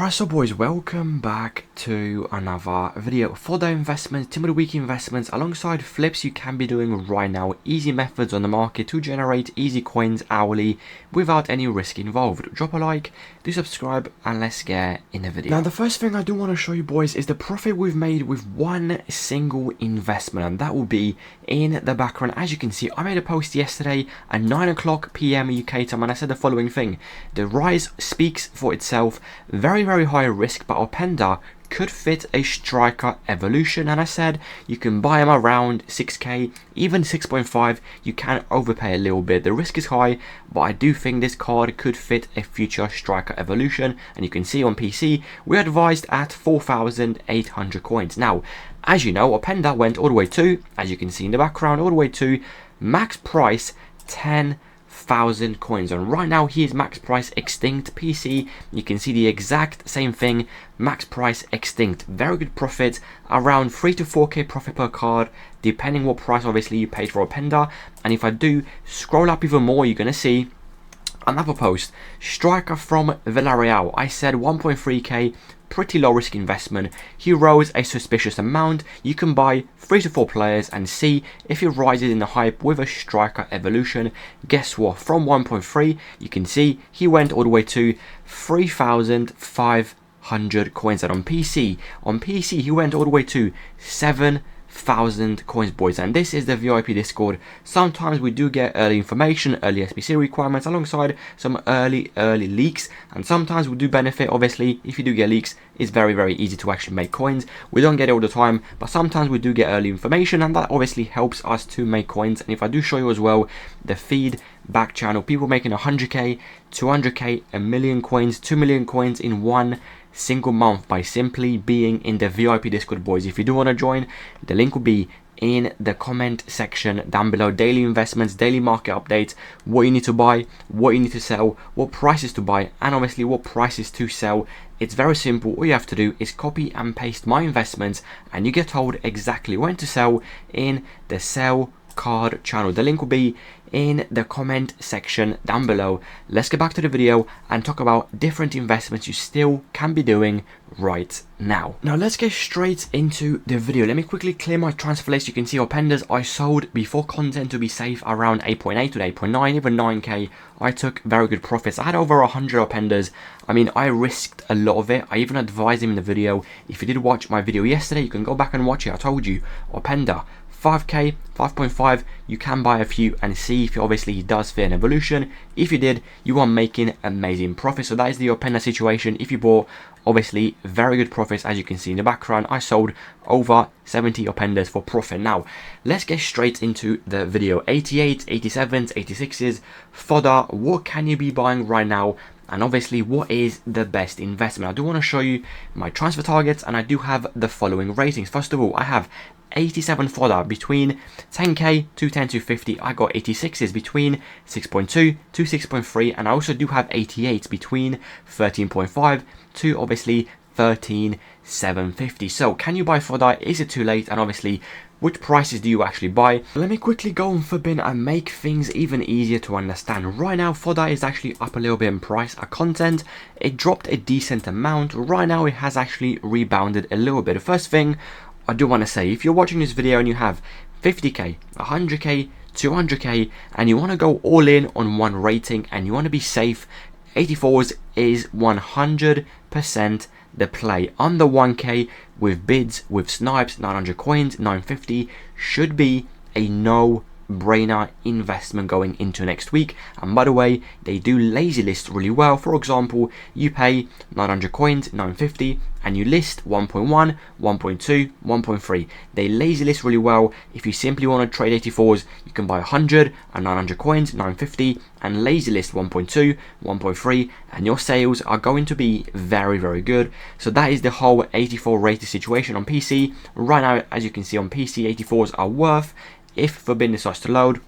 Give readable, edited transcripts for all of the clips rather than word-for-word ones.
Alright, so boys, welcome back to another video. Fodder investments, team of the week investments, alongside flips you can be doing right now. Easy methods on the market to generate easy coins hourly without any risk involved. Drop a like, do subscribe, and let's get in the video. Now, the first thing I do want to show you boys is the profit we've made with one single investment, and that will be in the background. As you can see, I made a post yesterday at 9 PM UK time, and I said the following thing: the rise speaks for itself. Very high risk, but Openda could fit a striker evolution, and I said you can buy him around 6k, even 6.5. You can overpay a little bit. The risk is high, but I do think this card could fit a future striker evolution, and you can see on PC we advised at 4,800 coins. Now, as you know, Openda went all the way to, as you can see in the background, all the way to max price 10,000 coins, and right now he is max price extinct. PC, you can see the exact same thing, max price extinct. Very good profit, around 3 to 4k profit per card, depending what price obviously you paid for Openda. And if I do scroll up even more, you're gonna see another post, striker from Villarreal. I said 1.3k, pretty low risk investment. He rose a suspicious amount. You can buy 3 to 4 players and see if he rises in the hype with a striker evolution. Guess what? From 1.3, you can see he went all the way to 3,500 coins. And on PC he went all the way to 7,000 coins, boys. And this is the VIP Discord. Sometimes we do get early information, early SBC requirements, alongside some early leaks, and sometimes we do benefit. Obviously, if you do get leaks, it's very easy to actually make coins. We don't get it all the time, but sometimes we do get early information, and that obviously helps us to make coins. And if I do show you as well the feedback channel, people making 100k, 200k, a million coins, 2 million coins in one single month by simply being in the VIP Discord, boys. If you do want to join, the link will be in the comment section down below. Daily investments, daily market updates, what you need to buy, what you need to sell, what prices to buy, and obviously what prices to sell. It's very simple. All you have to do is copy and paste my investments, and you get told exactly when to sell in the sell card channel. The link will be in the comment section down below. Let's get back to the video and talk about different investments you still can be doing right now. Now let's get straight into the video. Let me quickly clear my transfer list. You can see Opendas I sold before content to be safe around 8.8 to 8.9, even 9k. I took very good profits. I had over 100 Opendas. I mean, I risked a lot of it. I even advised him in the video. If you did watch my video yesterday, you can go back and watch it. I told you, Openda 5k, 5.5, you can buy a few and see if obviously he does fit an evolution. If you did, you are making amazing profits. So that is the Openda situation. If you bought, obviously very good profits. As you can see in the background, I sold over 70 Opendas for profit. Now let's get straight into the video. 88s, 87s, 86s, fodder, what can you be buying right now? And obviously, what is the best investment? I do want to show you my transfer targets, and I do have the following ratings. First of all, I have 87 fodder between 10k to 10 to 50. I got 86s between 6.2 to 6.3, and I also do have 88s between 13.5 to obviously 13,750. So can you buy fodder? Is it too late? And obviously, which prices do you actually buy? Let me quickly go on Forbin and make things even easier to understand. Right now, fodder is actually up a little bit in price. Our content, it dropped a decent amount. Right now, it has actually rebounded a little bit. The first thing I do want to say, if you're watching this video and you have 50k, 100k, 200k, and you want to go all in on one rating and you want to be safe, 84s is 100% the play. Under 1k with bids, with snipes, 900 coins, 950 should be a no-brainer investment going into next week. And by the way, they do lazy list really well. For example, you pay 900 coins, 950, and you list 1.1, 1.2, 1.3. They lazy list really well. If you simply want to trade 84s, you can buy 100 and 900 coins, 950, and lazy list 1.2, 1.3, and your sales are going to be very good. So that is the whole 84 rated situation on PC. Right now, as you can see on PC, 84s are worth, if Forbin decides to load.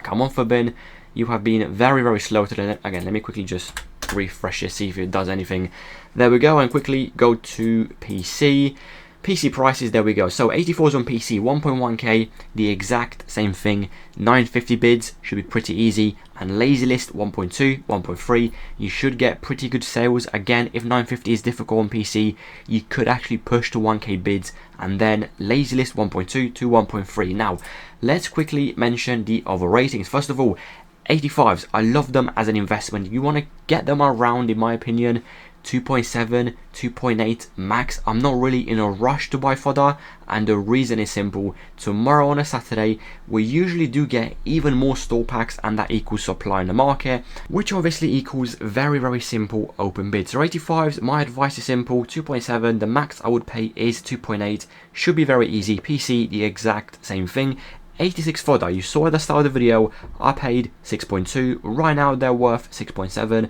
Come on, Forbin. You have been very slow today. Again, let me quickly just refresh it, see if it does anything. There we go, and quickly go to PC. PC prices, there we go. So 84s on PC, 1.1k, the exact same thing. 950 bids should be pretty easy. And lazy list 1.2, 1.3, you should get pretty good sales. Again, if 950 is difficult on PC, you could actually push to 1k bids, and then lazy list 1.2 to 1.3. Now, let's quickly mention the other ratings. First of all, 85s, I love them as an investment. You want to get them around, in my opinion, 2.7, 2.8 max. I'm not really in a rush to buy fodder, and the reason is simple. Tomorrow on a Saturday, we usually do get even more store packs, and that equals supply in the market, which obviously equals very simple open bids. So 85s, my advice is simple, 2.7, the max I would pay is 2.8, should be very easy. PC, the exact same thing. 86 fodder, you saw at the start of the video, I paid 6.2, right now they're worth 6.7.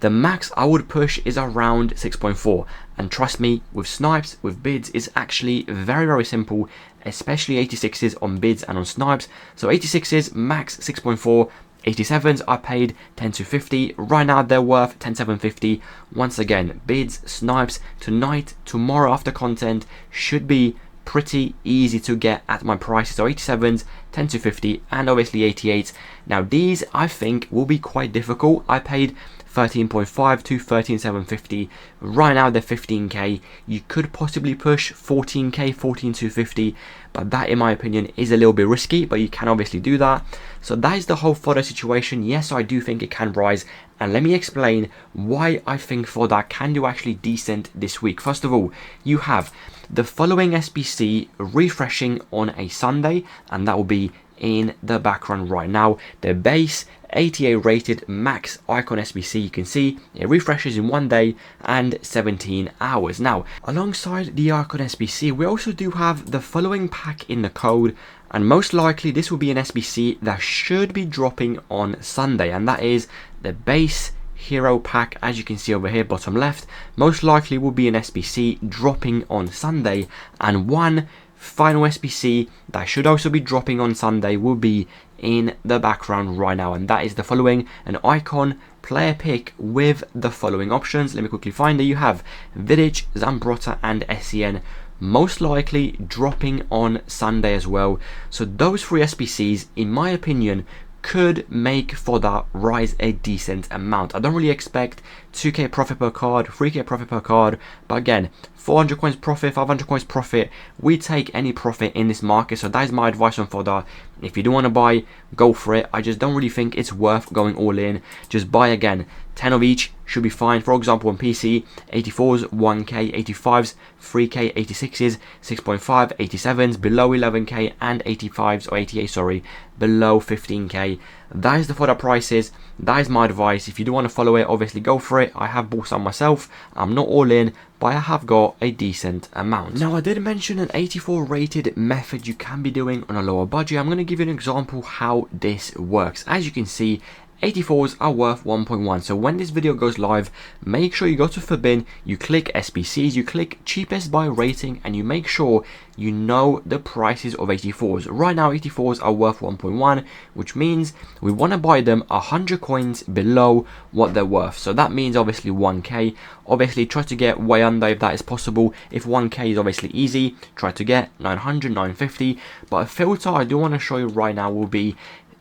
The max I would push is around 6.4, and trust me, with snipes, with bids, is actually very simple, especially 86s on bids and on snipes. So 86s max 6.4, 87s I paid 10,250, right now they're worth 10,750. Once again, bids, snipes, tonight, tomorrow after content should be pretty easy to get at my prices. So 87s, 10,250, and obviously 88s. Now these I think will be quite difficult. I paid 13.5 to 13,750. Right now they're 15k. You could possibly push 14k, 14,250, but that in my opinion is a little bit risky, but you can obviously do that. So that is the whole fodder situation. Yes, I do think it can rise, and let me explain why I think fodder can do actually decent this week. First of all, you have the following SBC refreshing on a Sunday, and that will be in the background right now. The base 88 rated max icon SBC, you can see it refreshes in 1 day and 17 hours. Now, alongside the icon SBC, we also do have the following pack in the code, and most likely this will be an SBC that should be dropping on Sunday, and that is the base hero pack. As you can see over here, bottom left, most likely will be an SBC dropping on Sunday, and one final SBC that should also be dropping on Sunday will be in the background right now, and that is the following: an icon player pick with the following options. Let me quickly find it. You have Vidic, Zambrotta, and SCN, most likely dropping on Sunday as well. So those three SBCs, in my opinion, could make fodder rise a decent amount. I don't really expect 2k profit per card, 3k profit per card, but again, 400 coins profit, 500 coins profit, we take any profit in this market. So that is my advice on fodder. If you do want to buy, go for it. I just don't really think it's worth going all in. Just buy, again, 10 of each should be fine. For example, on PC, 84s 1k, 85s 3k, 86s 6.5, 87s below 11k, and 85s or 88, sorry, below 15k. That is the fodder prices. That is my advice. If you do want to follow it, obviously go for it. I have bought some myself. I'm not all in, but I have got a decent amount. Now, I did mention an 84 rated method you can be doing on a lower budget. I'm going to give you an example how this works. As you can see, 84s are worth 1.1. So when this video goes live, make sure you go to Forbin, you click SBCs, you click cheapest by rating, and you make sure you know the prices of 84s. Right now 84s are worth 1.1, which means we want to buy them 100 coins below what they're worth. So that means obviously 1k. Obviously try to get way under if that is possible. If 1k is obviously easy, try to get 900, 950. But a filter I do want to show you right now will be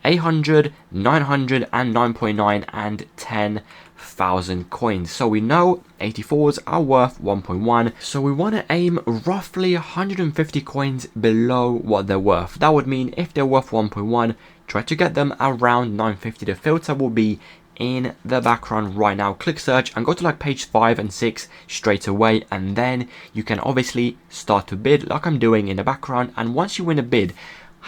800, 900, and 9.9, and 10,000 coins. So we know 84s are worth 1.1, so we want to aim roughly 150 coins below what they're worth. That would mean if they're worth 1.1, try to get them around 950. The filter will be in the background right now. Click search and go to like page 5 and 6 straight away, and then you can obviously start to bid like I'm doing in the background. And once you win a bid,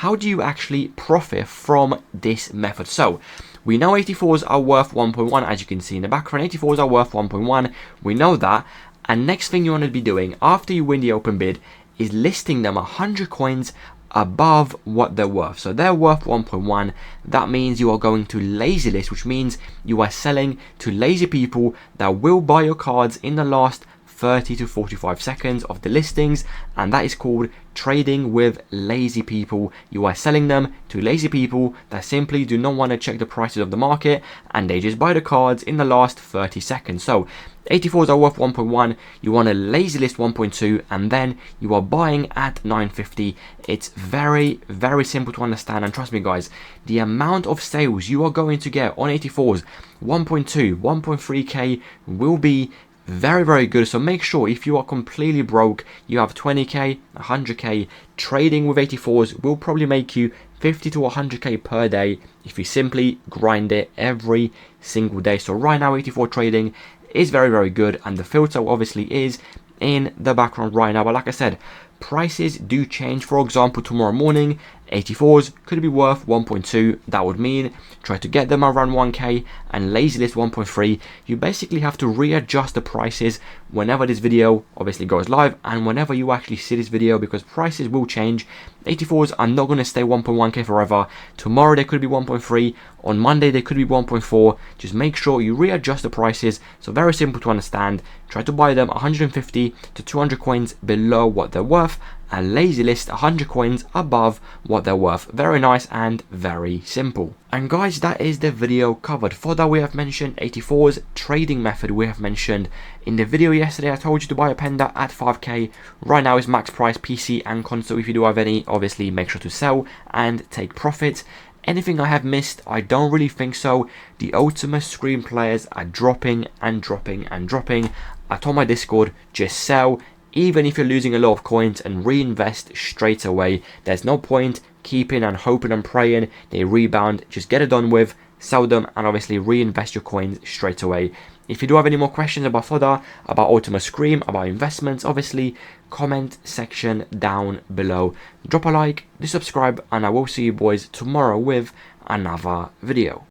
how do you actually profit from this method? So we know 84s are worth 1.1, as you can see in the background. 84s are worth 1.1, we know that. And next thing you want to be doing after you win the open bid is listing them 100 coins above what they're worth. So they're worth 1.1. that means you are going to lazy list, which means you are selling to lazy people that will buy your cards in the last 30 to 45 seconds of the listings, and that is called trading with lazy people. You are selling them to lazy people that simply do not want to check the prices of the market, and they just buy the cards in the last 30 seconds. So 84s are worth 1.1, you want to lazy list 1.2, and then you are buying at 950. It's very, very simple to understand, and trust me guys, the amount of sales you are going to get on 84s, 1.2, 1.3k will be very, very good. So make sure if you are completely broke, you have 20k, 100k, trading with 84s will probably make you 50 to 100k per day if you simply grind it every single day. So right now 84 trading is very, very good, and the filter obviously is in the background right now. But like I said, prices do change. For example, tomorrow morning 84s could be worth 1.2. that would mean try to get them around 1k, and lazy list 1.3. you basically have to readjust the prices whenever this video obviously goes live and whenever you actually see this video, because prices will change. 84s are not going to stay 1.1k forever. Tomorrow they could be 1.3, on Monday they could be 1.4. just make sure you readjust the prices. So very simple to understand. Try to buy them 150 to 200 coins below what they're worth, and lazy list 100 coins above what they're worth. Very nice and very simple. And guys, that is the video covered. For that, we have mentioned 84's trading method. We have mentioned in the video yesterday, I told you to buy a panda at 5k. Right now is max price PC and console. If you do have any, obviously make sure to sell and take profit. Anything I have missed? I don't really think so. The Ultimate Screen players are dropping and dropping and dropping. I told my Discord, just sell. Even if you're losing a lot of coins, and reinvest straight away. There's no point keeping and hoping and praying they rebound. Just get it done with, sell them, and obviously reinvest your coins straight away. If you do have any more questions about fodder, about Ultimate Scream, about investments, obviously comment section down below. Drop a like, do subscribe, and I will see you boys tomorrow with another video.